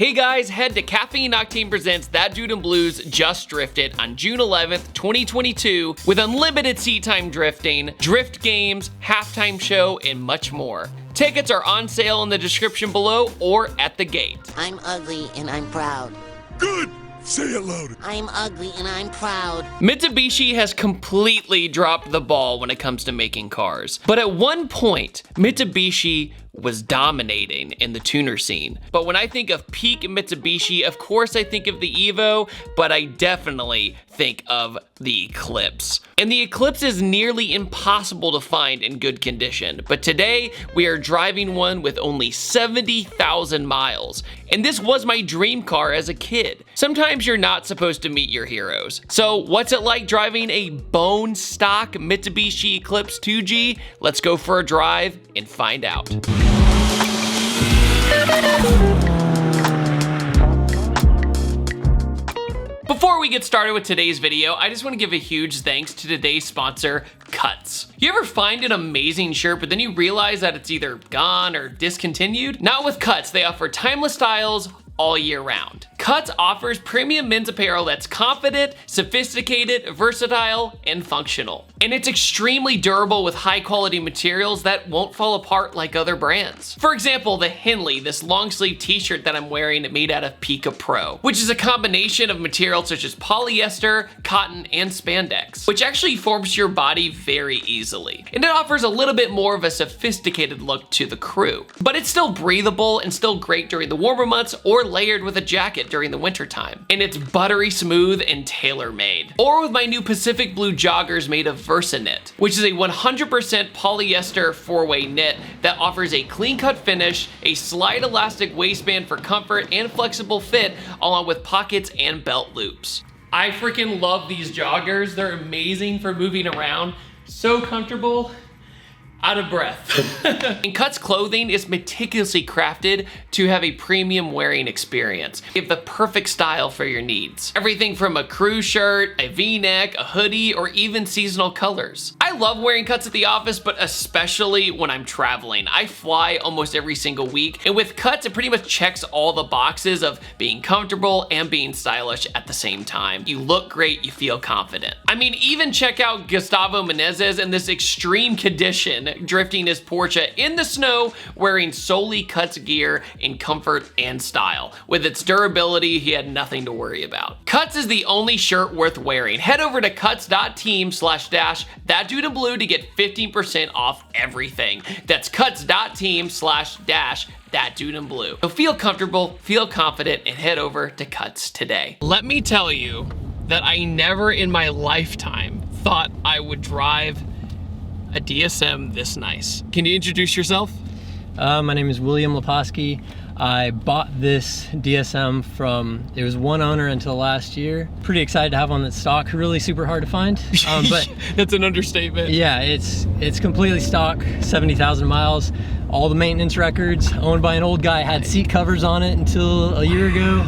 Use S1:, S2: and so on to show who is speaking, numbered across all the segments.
S1: Hey guys, head to Caffeine Octane presents ThatDudeinBlue's Just Drifted on June 11th, 2022 with unlimited seat time drifting, drift games, halftime show, and much more. Tickets are on sale in the description below or at the gate.
S2: I'm ugly and I'm proud.
S3: Good! Say it louder.
S2: I'm ugly and I'm proud.
S1: Mitsubishi has completely dropped the ball when it comes to making cars. But at one point, Mitsubishi was dominating in the tuner scene. But when I think of peak Mitsubishi, of course I think of the Evo, but I definitely think of the Eclipse. And the Eclipse is nearly impossible to find in good condition, but today we are driving one with only 70,000 miles. And this was my dream car as a kid. Sometimes you're not supposed to meet your heroes. So what's it like driving a bone stock Mitsubishi Eclipse 2G? Let's go for a drive and find out. Before we get started with today's video, I just want to give a huge thanks to today's sponsor, Cuts. You ever find an amazing shirt, but then you realize that it's either gone or discontinued? Not with Cuts. They offer timeless styles all year round. Cuts offers premium men's apparel that's confident, sophisticated, versatile, and functional. And it's extremely durable with high quality materials that won't fall apart like other brands. For example, the Henley, this long sleeve t-shirt that I'm wearing made out of Pika Pro, which is a combination of materials such as polyester, cotton, and spandex, which actually forms your body very easily. And it offers a little bit more of a sophisticated look to the crew. But it's still breathable and still great during the warmer months or layered with a jacket during the winter time. And it's buttery smooth and tailor-made. Or with my new Pacific Blue joggers made of Versa-Knit, which is a 100% polyester 4-way knit that offers a clean-cut finish, a slide elastic waistband for comfort and flexible fit, along with pockets and belt loops. I freaking love these joggers. They're amazing for moving around. So comfortable. Out of breath. And Cuts clothing is meticulously crafted to have a premium wearing experience. You have the perfect style for your needs. Everything from a crew shirt, a V-neck, a hoodie, or even seasonal colors. I love wearing Cuts at the office, but especially when I'm traveling. I fly almost every single week, and with Cuts, it pretty much checks all the boxes of being comfortable and being stylish at the same time. You look great, you feel confident. I mean, even check out Gustavo Menezes in this extreme condition, drifting his Porsche in the snow, wearing solely Cuts gear in comfort and style. With its durability, he had nothing to worry about. Cuts is the only shirt worth wearing. Head over to cuts.team/thatdudeinblue to get 15% off everything. That's cuts.team/thatdudeinblue. So feel comfortable, feel confident, and head over to Cuts today. Let me tell you that I never in my lifetime thought I would drive a DSM this nice. Can you introduce yourself?
S4: My name is William Leposki. I bought this DSM from, it was one owner until last year. Pretty excited to have one that's stock, really super hard to find. But
S1: that's an understatement.
S4: Yeah, it's completely stock, 70,000 miles. All the maintenance records, owned by an old guy, had seat covers on it until a year ago.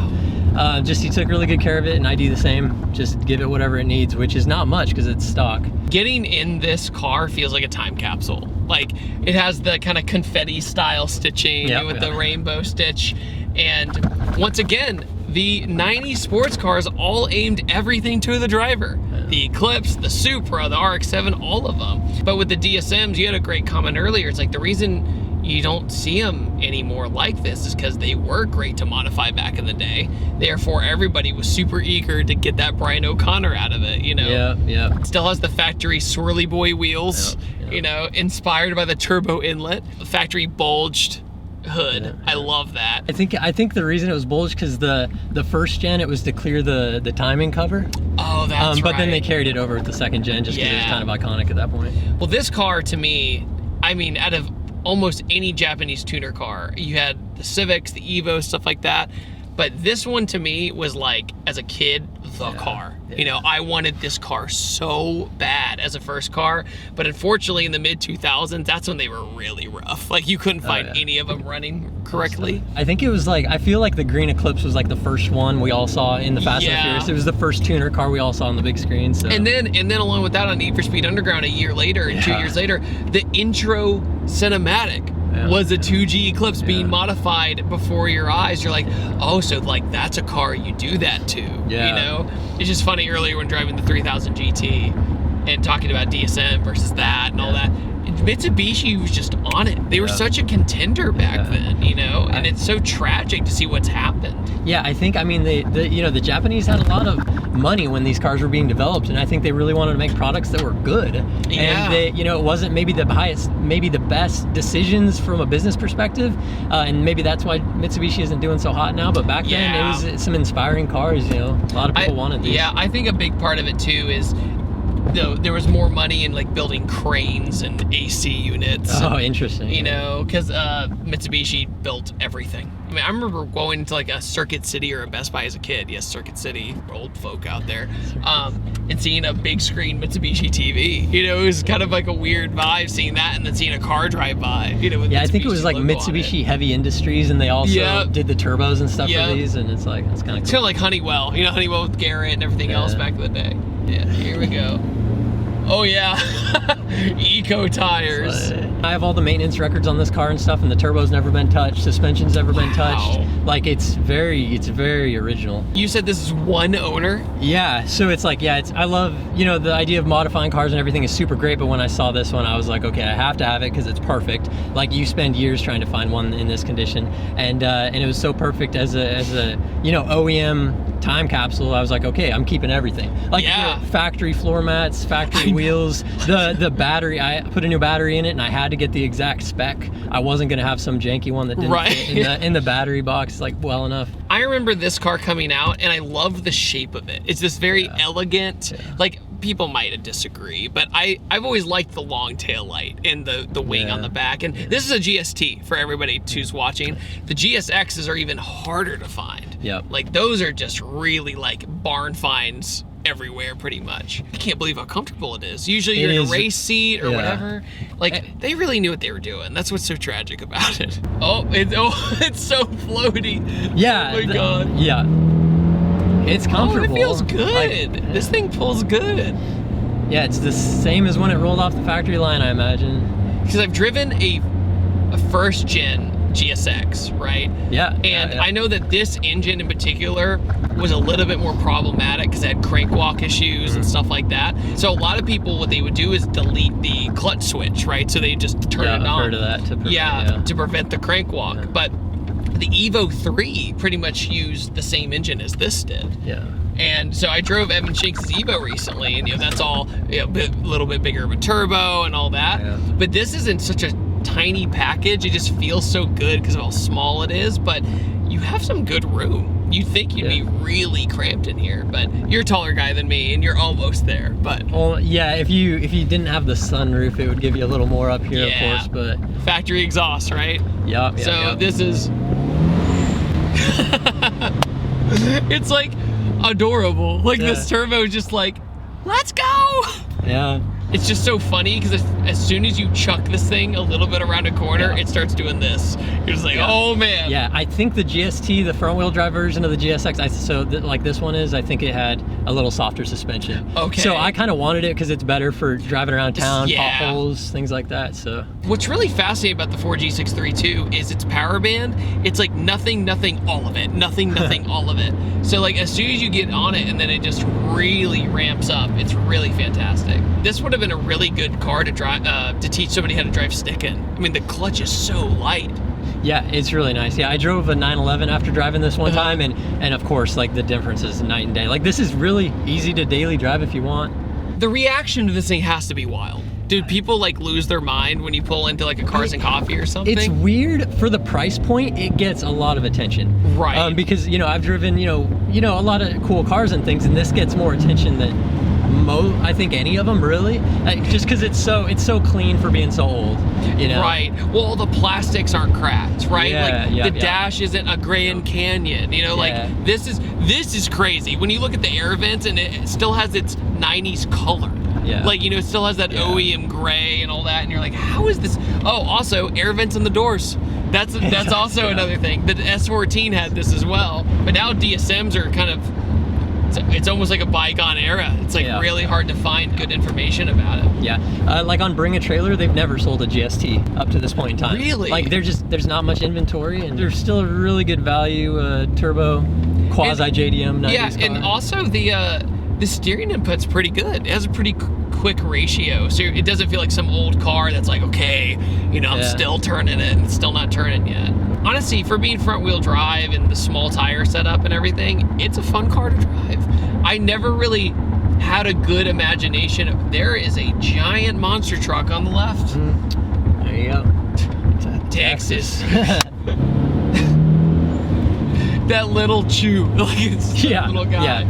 S4: He took really good care of it, and I do the same. Just give it whatever it needs, which is not much because it's stock.
S1: Getting in this car feels like a time capsule. Like, it has the kind of confetti style stitching with the rainbow stitch. And once again, the 90s sports cars all aimed everything to the driver. The Eclipse, the Supra, the RX-7, all of them. But with the DSMs, you had a great comment earlier. It's like the reason you don't see them anymore like this is because they were great to modify back in the day. Therefore, everybody was super eager to get that Brian O'Connor out of it, you know?
S4: Yeah.
S1: It still has the factory swirly boy wheels, you know, inspired by the turbo inlet, the factory bulged hood. I love that.
S4: I think the reason it was bulged because the first gen, it was to clear the timing cover.
S1: Oh, that's right.
S4: But then they carried it over with the second gen just because it was kind of iconic at that point.
S1: Well, this car to me, I mean, out of almost any Japanese tuner car, you had the Civics, the Evo, stuff like that. But this one to me was like, as a kid, the car. You know, I wanted this car so bad as a first car, but unfortunately in the mid 2000s, that's when they were really rough. Like you couldn't find any of them running correctly.
S4: I think it was like, I feel like the green Eclipse was like the first one we all saw in the Fast and Furious. It was the first tuner car we all saw on the big screen. So.
S1: And then along with that on Need for Speed Underground a year later and 2 years later, the intro cinematic was a 2G Eclipse being modified before your eyes. You're like, oh, so like that's a car you do that to, you know? It's just funny earlier when driving the 3000 GT and talking about DSM versus that and all that. Mitsubishi was just on it. They were such a contender back then, you know, and it's so tragic to see what's happened.
S4: Yeah, I think, I mean, the Japanese had a lot of money when these cars were being developed, and I think they really wanted to make products that were good. And they, you know, it wasn't maybe the highest, maybe the best decisions from a business perspective, and maybe that's why Mitsubishi isn't doing so hot now. But back then, it was some inspiring cars. You know, a lot of people wanted these.
S1: Yeah, I think a big part of it too is, there was more money in like building cranes and AC units.
S4: Oh, interesting.
S1: You know, because Mitsubishi built everything. I mean, I remember going to like a Circuit City or a Best Buy as a kid. Yes, Circuit City, old folk out there. And seeing a big screen Mitsubishi TV. You know, it was kind of like a weird vibe seeing that and then seeing a car drive by. You know, with
S4: I think it was like Mitsubishi Heavy Industries, and they also did the turbos and stuff for these, and it's like, it's kind of cool.
S1: It's kind of like Honeywell. You know, Honeywell with Garrett and everything else back in the day. Yeah, here we go. Oh yeah, eco tires.
S4: I have all the maintenance records on this car and stuff, and the turbo's never been touched, suspension's never been touched. Like it's very original.
S1: You said this is one owner?
S4: Yeah, so it's like, I love, you know, the idea of modifying cars and everything is super great, but when I saw this one, I was like, okay, I have to have it because it's perfect. Like you spend years trying to find one in this condition, and it was so perfect as a you know, OEM time capsule. I was like, okay, I'm keeping everything. Like factory floor mats, factory wheels, the battery. I put a new battery in it, and I had to get the exact spec. I wasn't gonna have some janky one that didn't fit in the battery box like well enough.
S1: I remember this car coming out, and I love the shape of it. It's this very elegant, like people might disagree, but I've always liked the long tail light and the wing on the back. And this is a GST for everybody who's watching. The GSXs are even harder to find. Like those are just really like barn finds everywhere pretty much. I can't believe how comfortable it is. Usually you're in a race seat or whatever. Like they really knew what they were doing. That's what's so tragic about it. It's so floaty.
S4: Yeah.
S1: Oh my God.
S4: It's comfortable.
S1: Oh, it feels good. Like, this thing pulls good.
S4: Yeah, it's the same as when it rolled off the factory line, I imagine.
S1: Because I've driven a first gen GSX, right? And I know that this engine in particular was a little bit more problematic because it had crank walk issues and stuff like that. So a lot of people, what they would do is delete the clutch switch, right? So they just turn it on.
S4: I've heard of that
S1: to prevent the crank walk. But the Evo 3 pretty much used the same engine as this did. And so I drove Evan Shanks' Evo recently, and you know that's all a little bit bigger of a turbo and all that. But this is in such a tiny package. It just feels so good because of how small it is. But you have some good room. You'd think you'd be really cramped in here, but you're a taller guy than me, and you're almost there. But
S4: well, if you didn't have the sunroof, it would give you a little more up here, of course. But
S1: factory exhaust, right? So this is. It's like adorable. Like this turbo is just like, let's go. It's just so funny because as soon as you chuck this thing a little bit around a corner, it starts doing this. You're just like, oh man.
S4: I think the GST, the front wheel drive version of the GSX, like this one is, I think it had a little softer suspension. So I kind of wanted it because it's better for driving around town, potholes, things like that. So
S1: what's really fascinating about the Ford G632 is its power band. It's like nothing, all of it. Nothing, all of it. So like as soon as you get on it and then it just really ramps up, it's really fantastic. This would have been a really good car to drive to teach somebody how to drive stick-in. I mean, the clutch is so light.
S4: Yeah, it's really nice. I drove a 911 after driving this one time, and of course, like the difference is night and day. Like this is really easy to daily drive if you want.
S1: The reaction to this thing has to be wild. Dude, people like lose their mind when you pull into like a Cars and Coffee or something.
S4: It's weird for the price point. It gets a lot of attention,
S1: right?
S4: Because you know I've driven you know a lot of cool cars and things, and this gets more attention than I think any of them really, just because it's so clean for being so old, you know.
S1: Right. Well, the plastics aren't cracked, right? The dash isn't a Grand Canyon, you know. Like this is crazy when you look at the air vents and it still has its 90s color. Like, you know, it still has that OEM gray and all that, and you're like, how is this? Oh, also air vents in the doors. That's also another thing. The S14 had this as well, but now DSMs are kind of it's almost like a bygone era. It's like really hard to find good information about it.
S4: Yeah, like on Bring a Trailer, they've never sold a GS-T up to this point in time.
S1: Really?
S4: Like there's not much inventory, and there's still a really good value turbo quasi JDM 90s
S1: Yeah,
S4: car.
S1: and also the steering input's pretty good. It has a pretty quick ratio, so it doesn't feel like some old car that's like, okay, you know, I'm still turning it and it's still not turning yet. Honestly, for being front wheel drive and the small tire setup and everything, it's a fun car to drive. I never really had a good imagination. There is a giant monster truck on the left.
S4: There you go.
S1: Texas. That little chew, like it's a little guy.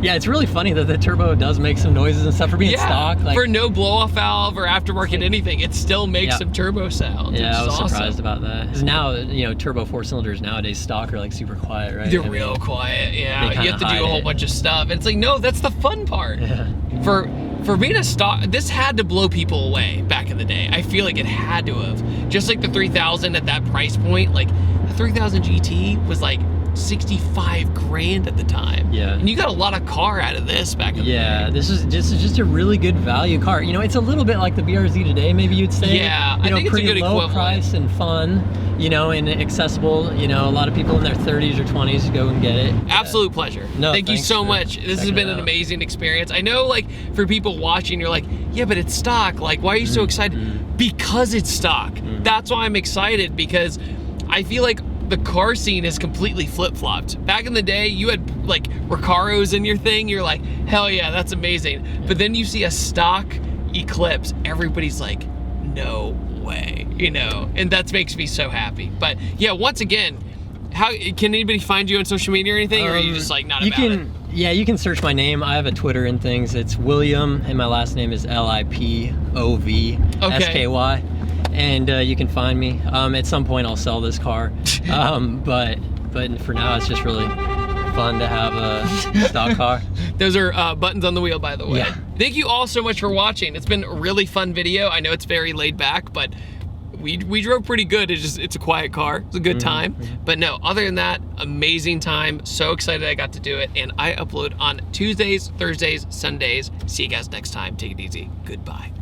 S4: It's really funny that the turbo does make some noises and stuff for being stock. Like,
S1: for no blow-off valve or aftermarket anything, it still makes some turbo sound.
S4: Yeah, I was surprised about that. Because now, you know, turbo 4-cylinders nowadays stock are like super quiet, right?
S1: They're real quiet, yeah. You have to do a whole bunch of stuff. And it's like, no, that's the fun part.
S4: Yeah.
S1: For being a stock, this had to blow people away back in the day. I feel like it had to have. Just like the 3000 at that price point, like the 3000 GT was like 65 grand at the time.
S4: Yeah.
S1: And you got a lot of car out of this back in the day.
S4: Yeah, this is just a really good value car. You know, it's a little bit like the BRZ today, maybe you'd say.
S1: Yeah,
S4: you know,
S1: I think it's a good
S4: pretty low
S1: equivalent.
S4: price and fun, you know, and accessible. You know, a lot of people in their 30s or 20s go and get it.
S1: Absolute pleasure.
S4: No,
S1: Thank you so much. This has been an amazing experience. I know, like, for people watching, you're like, yeah, but it's stock. Like, why are you so excited? Because it's stock. That's why I'm excited, because I feel like the car scene is completely flip-flopped. Back in the day, you had like Recaros in your thing, you're like, hell yeah, that's amazing. But then you see a stock Eclipse, everybody's like, no way, you know, and that makes me so happy. But yeah, once again, how can anybody find you on social media or anything, or are you just like not about it?
S4: Yeah, you can search my name. I have a Twitter and things. It's William, and my last name is Lipovsky. And you can find me. At some point I'll sell this car. But for now it's just really fun to have a stock car.
S1: Those are buttons on the wheel, by the way.
S4: Yeah.
S1: Thank you all so much for watching. It's been a really fun video. I know it's very laid back, but we drove pretty good. It's a quiet car. It's a good time. But no, other than that, amazing time. So excited I got to do it. And I upload on Tuesdays, Thursdays, Sundays. See you guys next time. Take it easy. Goodbye.